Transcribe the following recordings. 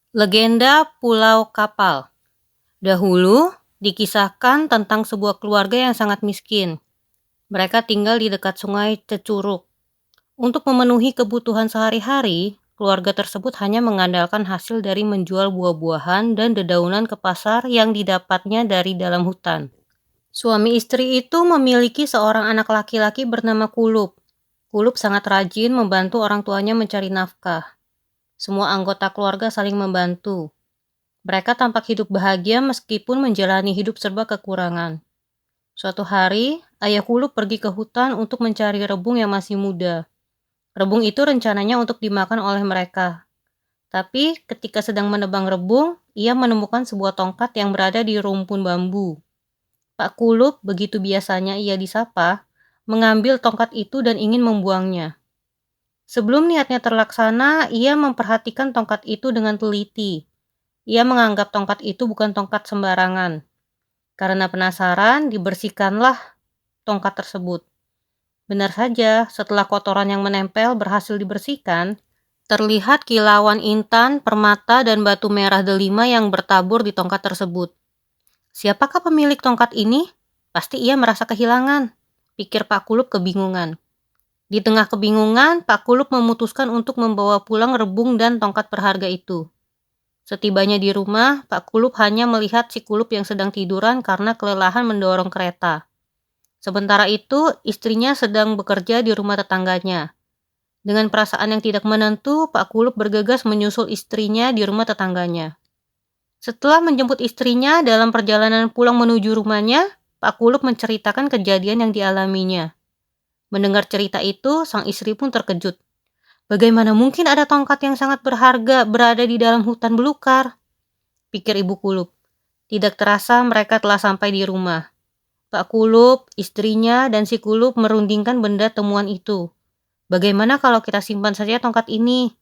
Legenda Pulau Kapal. Dahulu, dikisahkan tentang sebuah keluarga yang sangat miskin. Mereka tinggal di dekat sungai Cecuruk. Untuk memenuhi kebutuhan sehari-hari, keluarga tersebut hanya mengandalkan hasil dari menjual buah-buahan dan dedaunan ke pasar yang didapatnya dari dalam hutan. Suami istri itu memiliki seorang anak laki-laki bernama Kulup. Kulup sangat rajin membantu orang tuanya mencari nafkah. Semua anggota keluarga saling membantu. Mereka tampak hidup bahagia meskipun menjalani hidup serba kekurangan. Suatu hari, ayah Kulup pergi ke hutan untuk mencari rebung yang masih muda. Rebung itu rencananya untuk dimakan oleh mereka. Tapi ketika sedang menebang rebung, ia menemukan sebuah tongkat yang berada di rumpun bambu. Pak Kulup, begitu biasanya ia disapa, mengambil tongkat itu dan ingin membuangnya. Sebelum niatnya terlaksana, ia memperhatikan tongkat itu dengan teliti. Ia menganggap tongkat itu bukan tongkat sembarangan. Karena penasaran, dibersihkanlah tongkat tersebut. Benar saja, setelah kotoran yang menempel berhasil dibersihkan, terlihat kilauan intan, permata, dan batu merah delima yang bertabur di tongkat tersebut. Siapakah pemilik tongkat ini? Pasti ia merasa kehilangan, pikir Pak Kulup kebingungan. Di tengah kebingungan, Pak Kulup memutuskan untuk membawa pulang rebung dan tongkat berharga itu. Setibanya di rumah, Pak Kulup hanya melihat si Kulup yang sedang tiduran karena kelelahan mendorong kereta. Sementara itu, istrinya sedang bekerja di rumah tetangganya. Dengan perasaan yang tidak menentu, Pak Kulup bergegas menyusul istrinya di rumah tetangganya. Setelah menjemput istrinya dalam perjalanan pulang menuju rumahnya, Pak Kulup menceritakan kejadian yang dialaminya. Mendengar cerita itu, sang istri pun terkejut. Bagaimana mungkin ada tongkat yang sangat berharga berada di dalam hutan belukar? Pikir Ibu Kulup. Tidak terasa mereka telah sampai di rumah. Pak Kulup, istrinya, dan si Kulup merundingkan benda temuan itu. Bagaimana kalau kita simpan saja tongkat ini?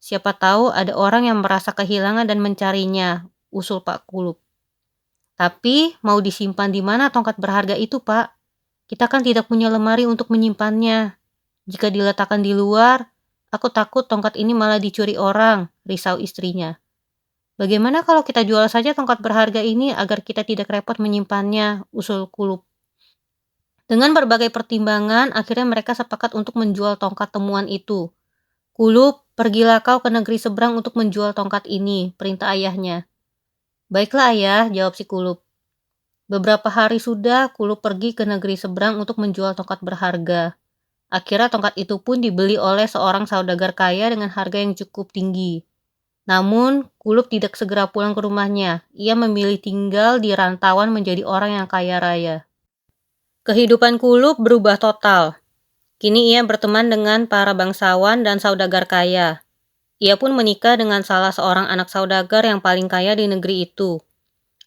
Siapa tahu ada orang yang merasa kehilangan dan mencarinya, usul Pak Kulup. Tapi mau disimpan di mana tongkat berharga itu, Pak? Kita kan tidak punya lemari untuk menyimpannya. Jika diletakkan di luar, aku takut tongkat ini malah dicuri orang, risau istrinya. Bagaimana kalau kita jual saja tongkat berharga ini agar kita tidak repot menyimpannya, usul Kulup. Dengan berbagai pertimbangan, akhirnya mereka sepakat untuk menjual tongkat temuan itu. Kulup, pergilah kau ke negeri seberang untuk menjual tongkat ini, perintah ayahnya. Baiklah ayah, jawab si Kulup. Beberapa hari sudah Kulup pergi ke negeri seberang untuk menjual tongkat berharga. Akhirnya tongkat itu pun dibeli oleh seorang saudagar kaya dengan harga yang cukup tinggi. Namun, Kulup tidak segera pulang ke rumahnya. Ia memilih tinggal di rantauan menjadi orang yang kaya raya. Kehidupan Kulup berubah total. Kini ia berteman dengan para bangsawan dan saudagar kaya. Ia pun menikah dengan salah seorang anak saudagar yang paling kaya di negeri itu.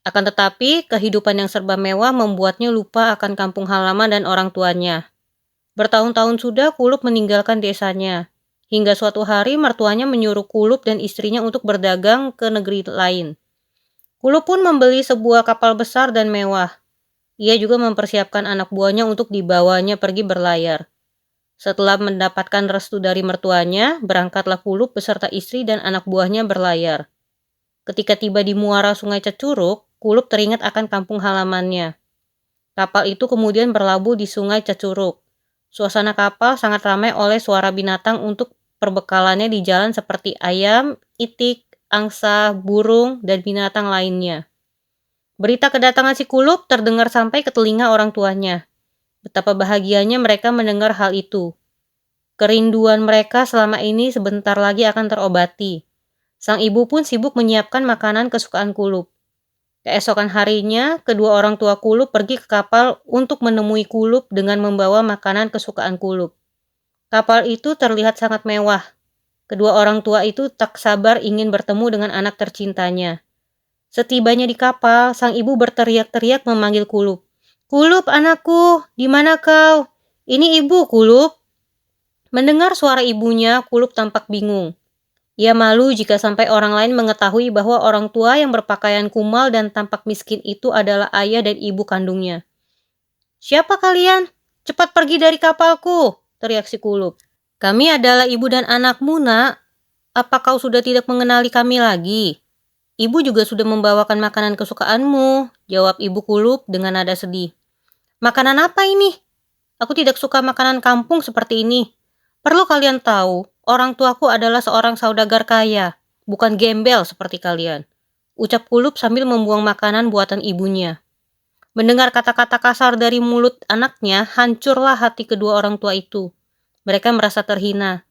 Akan tetapi, kehidupan yang serba mewah membuatnya lupa akan kampung halaman dan orang tuanya. Bertahun-tahun sudah Kulup meninggalkan desanya. Hingga suatu hari mertuanya menyuruh Kulup dan istrinya untuk berdagang ke negeri lain. Kulup pun membeli sebuah kapal besar dan mewah. Ia juga mempersiapkan anak buahnya untuk dibawanya pergi berlayar. Setelah mendapatkan restu dari mertuanya, berangkatlah Kulup beserta istri dan anak buahnya berlayar. Ketika tiba di muara sungai Cecuruk, Kulup teringat akan kampung halamannya. Kapal itu kemudian berlabuh di sungai Cecuruk. Suasana kapal sangat ramai oleh suara binatang untuk perbekalannya di jalan seperti ayam, itik, angsa, burung, dan binatang lainnya. Berita kedatangan si Kulup terdengar sampai ke telinga orang tuanya. Betapa bahagianya mereka mendengar hal itu. Kerinduan mereka selama ini sebentar lagi akan terobati. Sang ibu pun sibuk menyiapkan makanan kesukaan Kulup. Keesokan harinya, kedua orang tua Kulup pergi ke kapal untuk menemui Kulup dengan membawa makanan kesukaan Kulup. Kapal itu terlihat sangat mewah. Kedua orang tua itu tak sabar ingin bertemu dengan anak tercintanya. Setibanya di kapal, sang ibu berteriak-teriak memanggil Kulup. Kulup, anakku, di mana kau? Ini ibu, Kulup. Mendengar suara ibunya, Kulup tampak bingung. Ia malu jika sampai orang lain mengetahui bahwa orang tua yang berpakaian kumal dan tampak miskin itu adalah ayah dan ibu kandungnya. Siapa kalian? Cepat pergi dari kapalku, teriak si Kulup. Kami adalah ibu dan anakmu, nak. Apa kau sudah tidak mengenali kami lagi? Ibu juga sudah membawakan makanan kesukaanmu, jawab ibu Kulup dengan nada sedih. Makanan apa ini? Aku tidak suka makanan kampung seperti ini. Perlu kalian tahu, orang tuaku adalah seorang saudagar kaya, bukan gembel seperti kalian. Ucap Kulup sambil membuang makanan buatan ibunya. Mendengar kata-kata kasar dari mulut anaknya, hancurlah hati kedua orang tua itu. Mereka merasa terhina.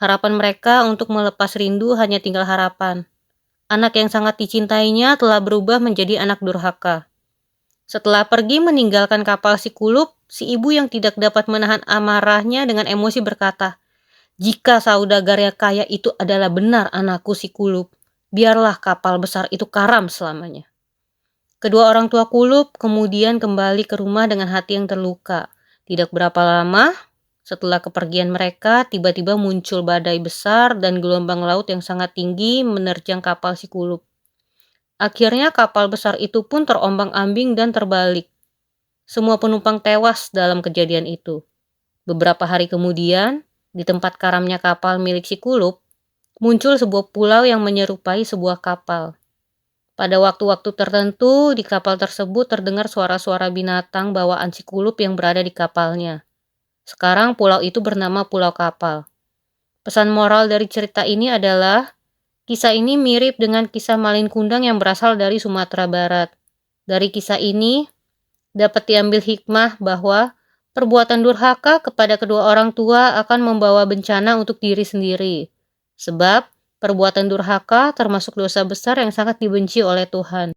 Harapan mereka untuk melepas rindu hanya tinggal harapan. Anak yang sangat dicintainya telah berubah menjadi anak durhaka. Setelah pergi meninggalkan kapal si Kulup, si ibu yang tidak dapat menahan amarahnya dengan emosi berkata, "Jika saudagar yang kaya itu adalah benar anakku si Kulup, biarlah kapal besar itu karam selamanya." Kedua orang tua Kulup kemudian kembali ke rumah dengan hati yang terluka. Tidak berapa lama, setelah kepergian mereka, tiba-tiba muncul badai besar dan gelombang laut yang sangat tinggi menerjang kapal si Kulup. Akhirnya kapal besar itu pun terombang-ambing dan terbalik. Semua penumpang tewas dalam kejadian itu. Beberapa hari kemudian, di tempat karamnya kapal milik si Kulup, muncul sebuah pulau yang menyerupai sebuah kapal. Pada waktu-waktu tertentu, di kapal tersebut terdengar suara-suara binatang bawaan si Kulup yang berada di kapalnya. Sekarang pulau itu bernama Pulau Kapal. Pesan moral dari cerita ini adalah, kisah ini mirip dengan kisah Malin Kundang yang berasal dari Sumatera Barat. Dari kisah ini, dapat diambil hikmah bahwa perbuatan durhaka kepada kedua orang tua akan membawa bencana untuk diri sendiri. Sebab, perbuatan durhaka termasuk dosa besar yang sangat dibenci oleh Tuhan.